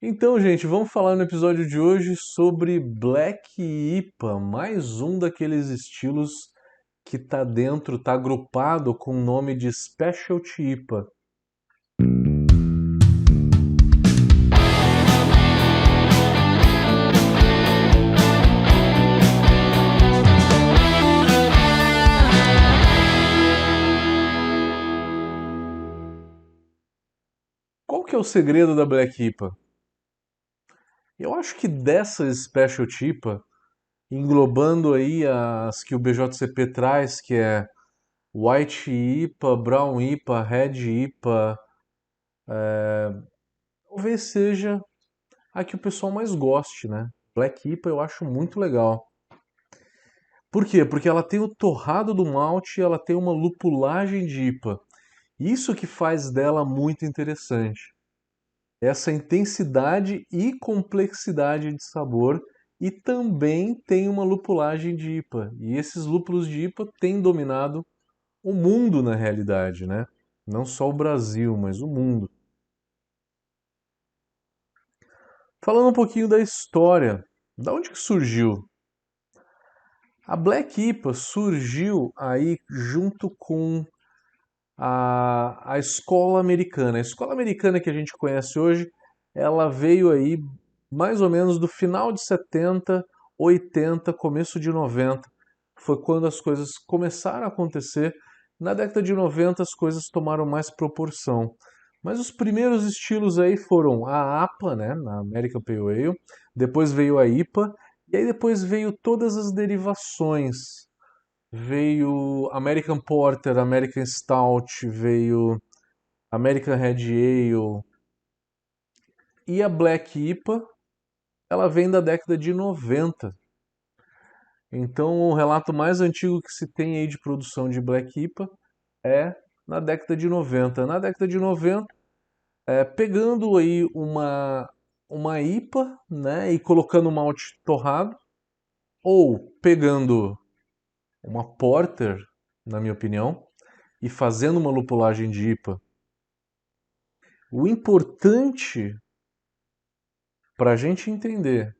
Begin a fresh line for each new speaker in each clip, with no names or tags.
Então, gente, vamos falar no episódio de hoje sobre Black IPA, mais um daqueles estilos que tá dentro, tá agrupado com o nome de Specialty IPA. Qual que é o segredo da Black IPA? Eu acho que dessas Specialty IPA, englobando aí as que o BJCP traz, que é White IPA, Brown IPA, Red IPA, talvez seja a que o pessoal mais goste, né? Black IPA eu acho muito legal. Por quê? Porque ela tem o torrado do malte e ela tem uma lupulagem de IPA. Isso que faz dela muito interessante. Essa intensidade e complexidade de sabor e também tem uma lupulagem de IPA. E esses lúpulos de IPA têm dominado o mundo na realidade, né? Não só o Brasil, mas o mundo. Falando um pouquinho da história, da onde que surgiu? A Black IPA surgiu aí junto com a escola americana. A escola americana que a gente conhece hoje, ela veio aí mais ou menos do final de 70, 80, começo de 90. Foi quando as coisas começaram a acontecer. Na década de 90 as coisas tomaram mais proporção. Mas os primeiros estilos aí foram a APA, né, na American Pale Ale, depois veio a IPA, e aí depois veio todas as derivações. Veio American Porter, American Stout, veio American Red Ale e a Black IPA, ela vem da década de 90. Então, o relato mais antigo que se tem aí de produção de Black IPA é na década de 90. Na década de 90, pegando aí uma IPA, né, e colocando malte torrado, ou pegando uma Porter, na minha opinião, e fazendo uma lupulagem de IPA. O importante para a gente entender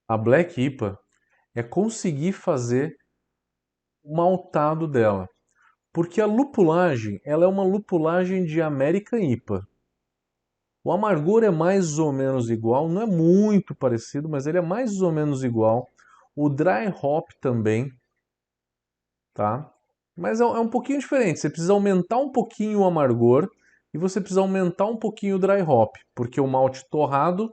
a Black IPA é conseguir fazer o maltado dela. Porque a lupulagem, ela é uma lupulagem de American IPA. O amargor é mais ou menos igual, não é muito parecido, mas ele é mais ou menos igual. O dry hop também, tá? Mas é um pouquinho diferente. Você precisa aumentar um pouquinho o amargor e você precisa aumentar um pouquinho o dry hop, porque o malte torrado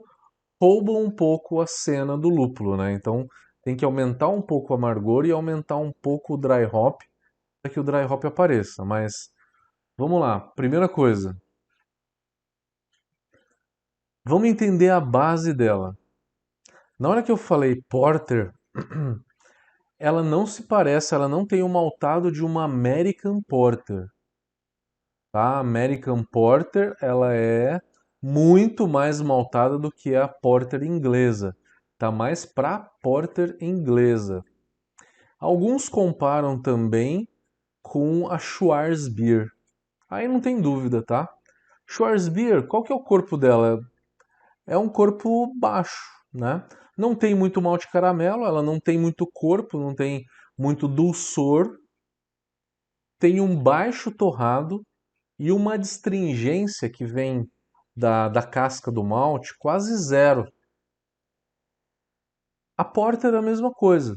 rouba um pouco a cena do lúpulo, né? Então tem que aumentar um pouco o amargor e aumentar um pouco o dry hop para que o dry hop apareça. Mas vamos lá, primeira coisa, vamos entender a base dela. Na hora que eu falei porter, ela não se parece, ela não tem o maltado de uma American Porter. Tá? A American Porter, ela é muito mais maltada do que a Porter inglesa. Tá mais para Porter inglesa. Alguns comparam também com a Schwarzbier. Aí não tem dúvida, tá? Schwarzbier, qual que é o corpo dela? É um corpo baixo, né? Não tem muito malte caramelo, ela não tem muito corpo, não tem muito dulçor, tem um baixo torrado e uma astringência que vem da casca do malte quase zero. A Porter é a mesma coisa.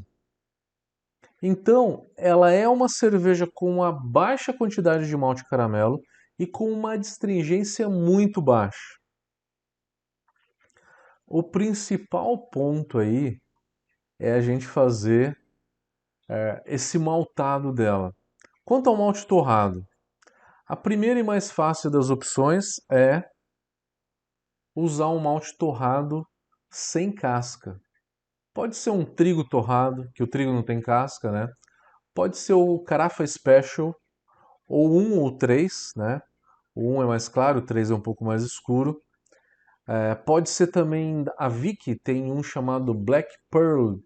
Então, ela é uma cerveja com uma baixa quantidade de malte caramelo e com uma astringência muito baixa. O principal ponto aí é a gente fazer esse maltado dela. Quanto ao malte torrado, a primeira e mais fácil das opções é usar um malte torrado sem casca. Pode ser um trigo torrado, que o trigo não tem casca, né? Pode ser o Carafa Special, ou um ou três, né? O 1 é mais claro, o 3 é um pouco mais escuro. Pode ser também a Vicky tem um chamado Black Pearl,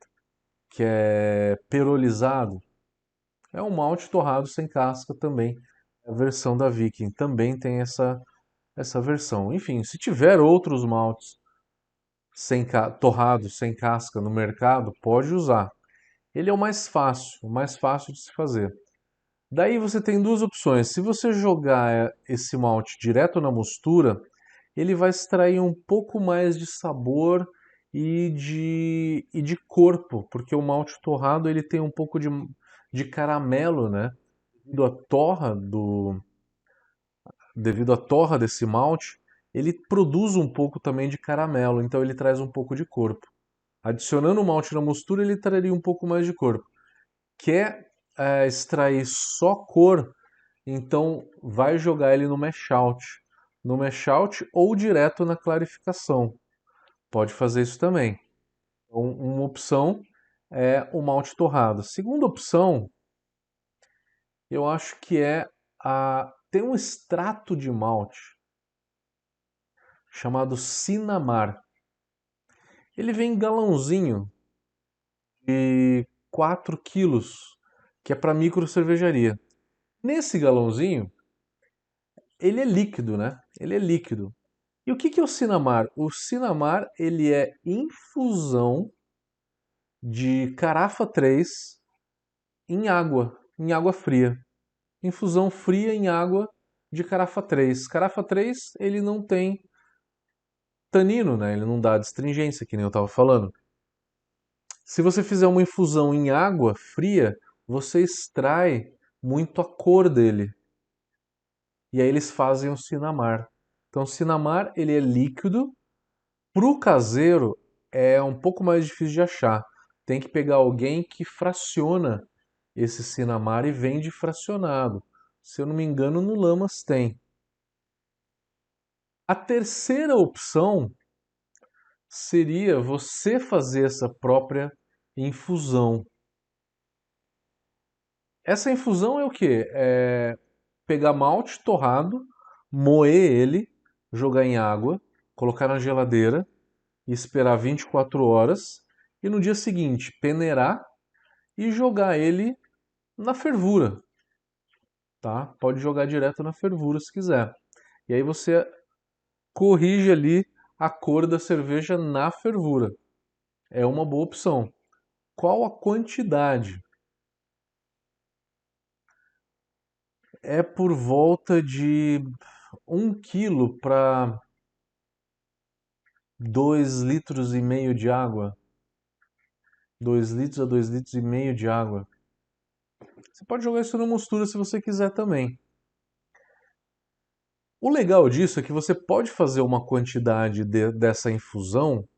que é perolizado. É um malte torrado sem casca também. A versão da Viking também tem essa versão. Enfim, se tiver outros maltes torrado, sem casca no mercado, pode usar. Ele é o mais fácil de se fazer. Daí você tem duas opções. Se você jogar esse malte direto na mostura, ele vai extrair um pouco mais de sabor e de corpo, porque o malte torrado ele tem um pouco de caramelo, né? Devido à torra devido à torra desse malte, ele produz um pouco também de caramelo, então ele traz um pouco de corpo. Adicionando o malte na mistura, ele traria um pouco mais de corpo. Quer extrair só cor, então vai jogar ele no mash out. No mash out ou direto na clarificação. Pode fazer isso também. Então, uma opção é o malte torrado. Segunda opção, eu acho que tem um extrato de malte chamado Sinamar. Ele vem em galãozinho de 4 quilos, que é para micro cervejaria. Nesse galãozinho, ele é líquido, né? Ele é líquido. E o que que é o Sinamar? O Sinamar, ele é infusão de carafa 3 em água fria. Infusão fria em água de carafa 3. Carafa 3, ele não tem tanino, né? Ele não dá astringência, que nem eu estava falando. Se você fizer uma infusão em água fria, você extrai muito a cor dele. E aí eles fazem o Sinamar. Então, o Sinamar, ele é líquido. Pro caseiro, é um pouco mais difícil de achar. Tem que pegar alguém que fraciona esse Sinamar e vende fracionado. Se eu não me engano, no Lamas tem. A terceira opção seria você fazer essa própria infusão. Essa infusão é o quê? É pegar malte torrado, moer ele, jogar em água, colocar na geladeira e esperar 24 horas e no dia seguinte peneirar e jogar ele na fervura, tá? Pode jogar direto na fervura se quiser. E aí você corrige ali a cor da cerveja na fervura. É uma boa opção. Qual a quantidade? É por volta de 1 quilo para 2,5 litros de água. 2 litros a 2,5 litros de água. Você pode jogar isso na mostura se você quiser também. O legal disso é que você pode fazer uma quantidade dessa infusão,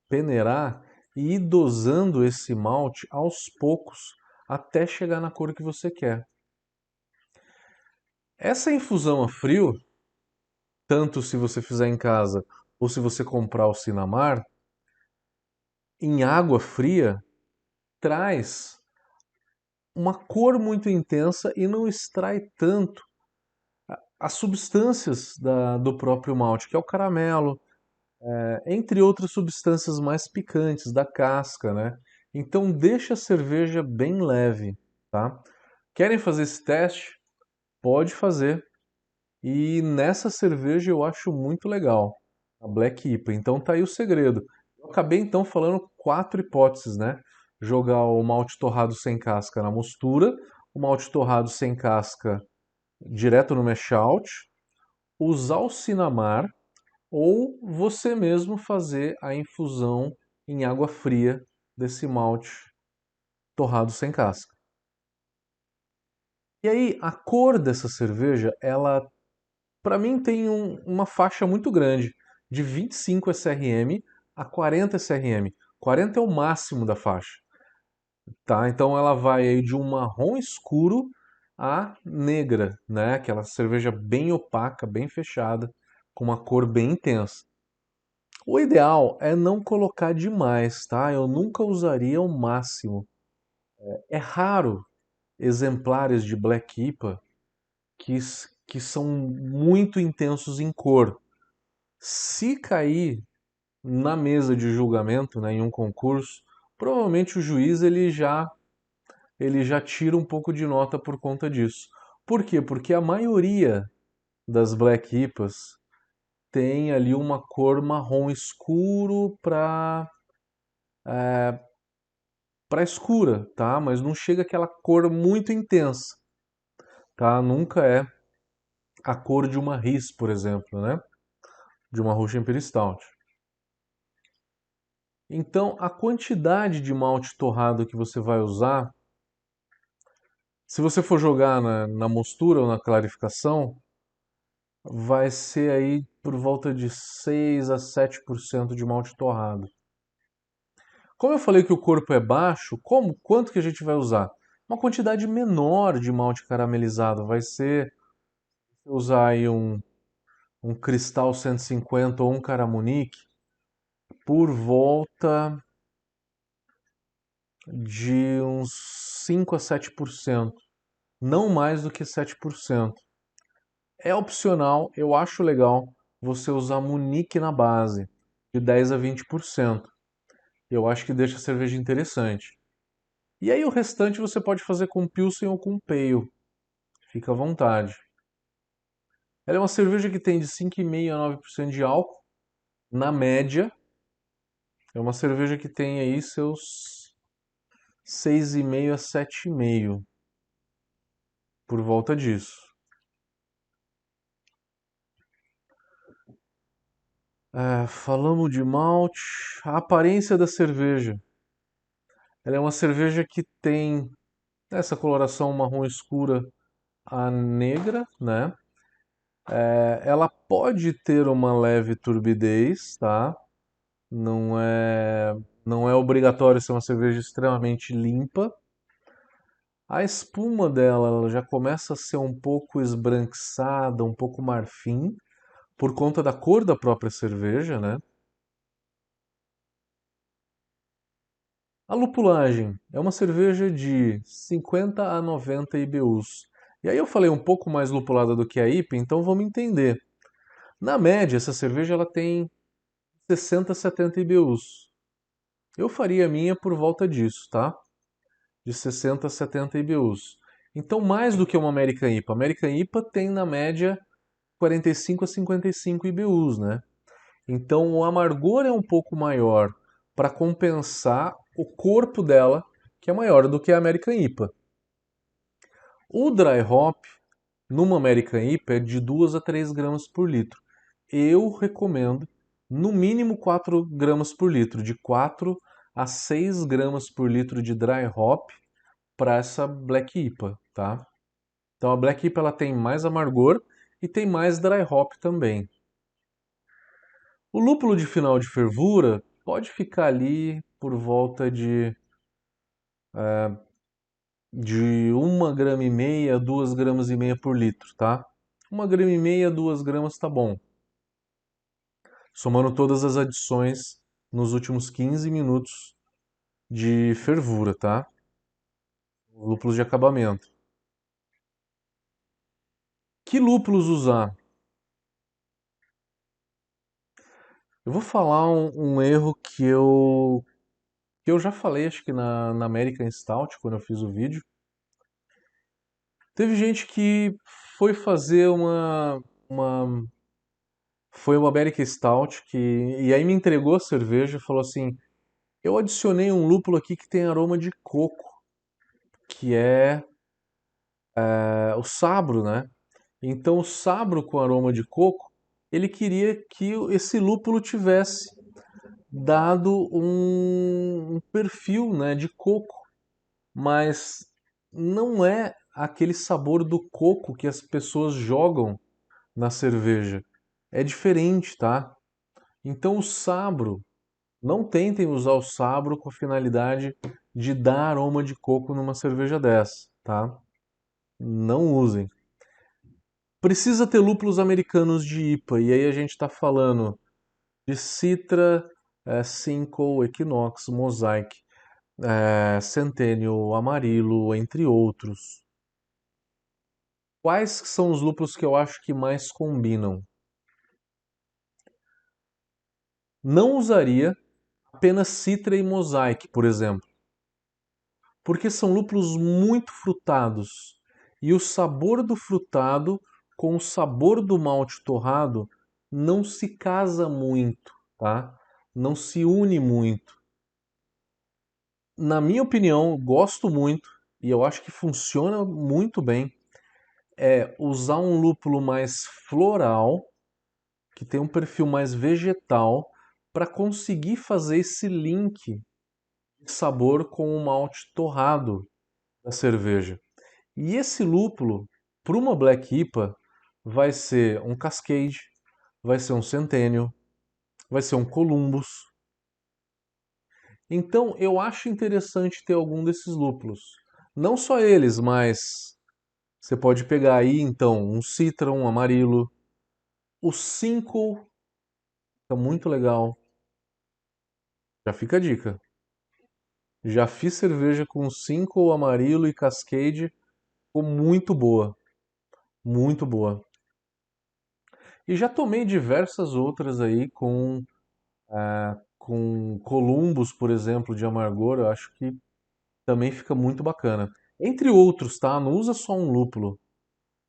peneirar e ir dosando esse malte aos poucos até chegar na cor que você quer. Essa infusão a frio, tanto se você fizer em casa ou se você comprar o Sinamar, em água fria, traz uma cor muito intensa e não extrai tanto as substâncias do próprio malte, que é o caramelo, entre outras substâncias mais picantes da casca, né? Então deixa a cerveja bem leve, tá? Querem fazer esse teste? Pode fazer. E nessa cerveja eu acho muito legal, a Black IPA. Então tá aí o segredo. Eu acabei então falando 4 hipóteses, né? Jogar o malte torrado sem casca na mostura, o malte torrado sem casca direto no mash out, usar o Sinamar ou você mesmo fazer a infusão em água fria desse malte torrado sem casca. E aí, a cor dessa cerveja, ela, para mim, tem uma faixa muito grande, de 25 SRM a 40 SRM. 40 é o máximo da faixa, tá? Então ela vai aí de um marrom escuro a negra, né? Aquela cerveja bem opaca, bem fechada, com uma cor bem intensa. O ideal é não colocar demais, tá? Eu nunca usaria o máximo. É raro exemplares de Black IPA que são muito intensos em cor. Se cair na mesa de julgamento, né, em um concurso, provavelmente o juiz ele já tira um pouco de nota por conta disso. Por quê? Porque a maioria das Black IPAs tem ali uma cor marrom escuro para escura, tá? Mas não chega aquela cor muito intensa, tá? Nunca é a cor de uma Riz, por exemplo, né? De uma Russian Imperial Stout. Então, a quantidade de malte torrado que você vai usar, se você for jogar na mostura ou na clarificação, vai ser aí por volta de 6 a 7% de malte torrado. Como eu falei que o corpo é baixo, quanto que a gente vai usar? Uma quantidade menor de malte caramelizado. Vai ser usar aí um Cristal 150 ou um Caramunique por volta de uns 5 a 7%. Não mais do que 7%. É opcional, eu acho legal você usar Munique na base, de 10 a 20%. Eu acho que deixa a cerveja interessante. E aí o restante você pode fazer com Pilsen ou com Pale. Fica à vontade. Ela é uma cerveja que tem de 5,5% a 9% de álcool, na média. É uma cerveja que tem aí seus 6,5% a 7,5%, por volta disso. Falamos de malte, a aparência da cerveja. Ela é uma cerveja que tem essa coloração marrom escura a negra, né? Ela pode ter uma leve turbidez, tá? Não é, não é obrigatório ser uma cerveja extremamente limpa. A espuma dela ela já começa a ser um pouco esbranquiçada, um pouco marfim, por conta da cor da própria cerveja, né? A lupulagem é uma cerveja de 50 a 90 IBUs. E aí eu falei um pouco mais lupulada do que a IPA, então vamos entender. Na média, essa cerveja ela tem 60 a 70 IBUs. Eu faria a minha por volta disso, tá? De 60 a 70 IBUs. Então, mais do que uma American IPA. A American IPA tem, na média, 45 a 55 IBUs, né? Então, o amargor é um pouco maior para compensar o corpo dela, que é maior do que a American IPA. O dry hop, numa American IPA, é de 2 a 3 gramas por litro. Eu recomendo, no mínimo 4 gramas por litro, de 4 a 6 gramas por litro de dry hop para essa Black IPA, tá? Então a Black IPA ela tem mais amargor e tem mais dry hop também. O lúpulo de final de fervura pode ficar ali por volta de 1,5 grama, 2,5 gramas por litro, tá? 1,5 grama, 2 gramas tá bom. Somando todas as adições nos últimos 15 minutos de fervura, tá? Lúpulos de acabamento. Que lúpulos usar? Eu vou falar um erro que eu já falei, acho que na American Stout, quando eu fiz o vídeo. Teve gente que foi fazer uma foi uma American Stout e aí me entregou a cerveja e falou assim: eu adicionei um lúpulo aqui que tem aroma de coco, que é o sabro, né? Então o sabro com aroma de coco, ele queria que esse lúpulo tivesse dado um perfil, né, de coco, mas não é aquele sabor do coco que as pessoas jogam na cerveja. É diferente, tá? Então o sabro, não tentem usar o sabro com a finalidade de dar aroma de coco numa cerveja dessa, tá? Não usem. Precisa ter lúpulos americanos de IPA, e aí a gente está falando de Citra, Simcoe, Equinox, Mosaic, Centennial, Amarillo, entre outros. Quais são os lúpulos que eu acho que mais combinam? Não usaria apenas Citra e Mosaic, por exemplo, porque são lúpulos muito frutados e o sabor do frutado com o sabor do malte torrado não se casa muito, tá? Não se une muito. Na minha opinião, gosto muito e eu acho que funciona muito bem é usar um lúpulo mais floral, que tem um perfil mais vegetal, para conseguir fazer esse link de sabor com o malte torrado da cerveja. E esse lúpulo, para uma Black IPA, vai ser um Cascade, vai ser um Centennial, vai ser um Columbus. Então eu acho interessante ter algum desses lúpulos. Não só eles, mas você pode pegar aí então um Citra, um Amarillo. O 5 fica muito legal. Já fica a dica. Já fiz cerveja com 5 Amarillo e Cascade, ficou muito boa. Muito boa. E já tomei diversas outras aí com Columbus, por exemplo, de amargor, eu acho que também fica muito bacana. Entre outros, tá? Não usa só um lúpulo.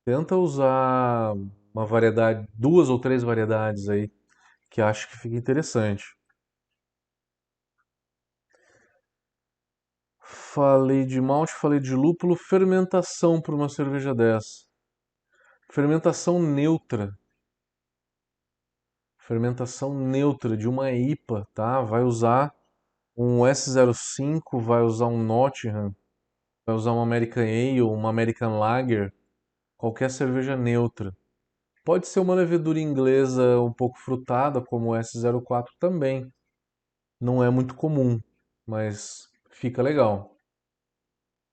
Tenta usar uma variedade, duas ou três variedades aí, que acho que fica interessante. Falei de malte, falei de lúpulo, fermentação para uma cerveja dessa. Fermentação neutra. Fermentação neutra de uma IPA, tá? Vai usar um S05, vai usar um Nottingham, vai usar uma American Ale, uma American Lager, qualquer cerveja neutra. Pode ser uma levedura inglesa um pouco frutada, como o S04 também. Não é muito comum, mas fica legal.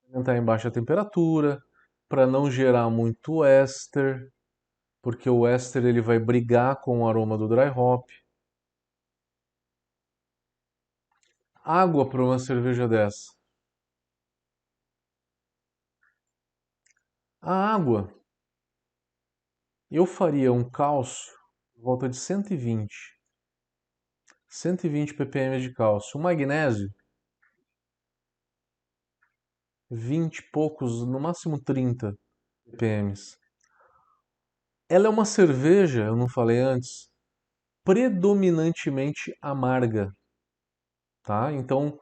Fermentar em baixa temperatura, para não gerar muito éster, porque o éster ele vai brigar com o aroma do dry hop. Água para uma cerveja dessa. A água, eu faria um cálcio por volta de 120. 120 ppm de cálcio. O magnésio, 20 e poucos, no máximo 30 ppm. Ela é uma cerveja, eu não falei antes, predominantemente amarga, tá? Então,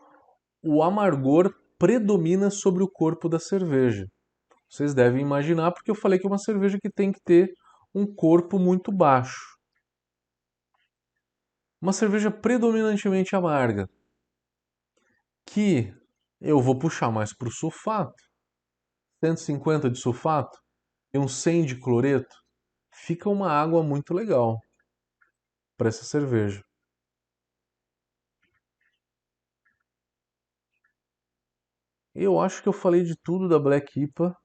o amargor predomina sobre o corpo da cerveja. Vocês devem imaginar porque eu falei que é uma cerveja que tem que ter um corpo muito baixo. Uma cerveja predominantemente amarga, que eu vou puxar mais para o sulfato, 150 de sulfato e um 100 de cloreto, fica uma água muito legal para essa cerveja. Eu acho que eu falei de tudo da Black IPA.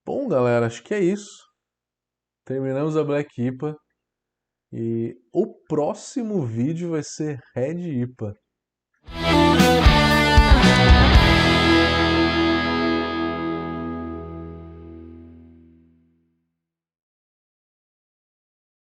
Bom, galera, acho que é isso. Terminamos a Black IPA e o próximo vídeo vai ser Red IPA.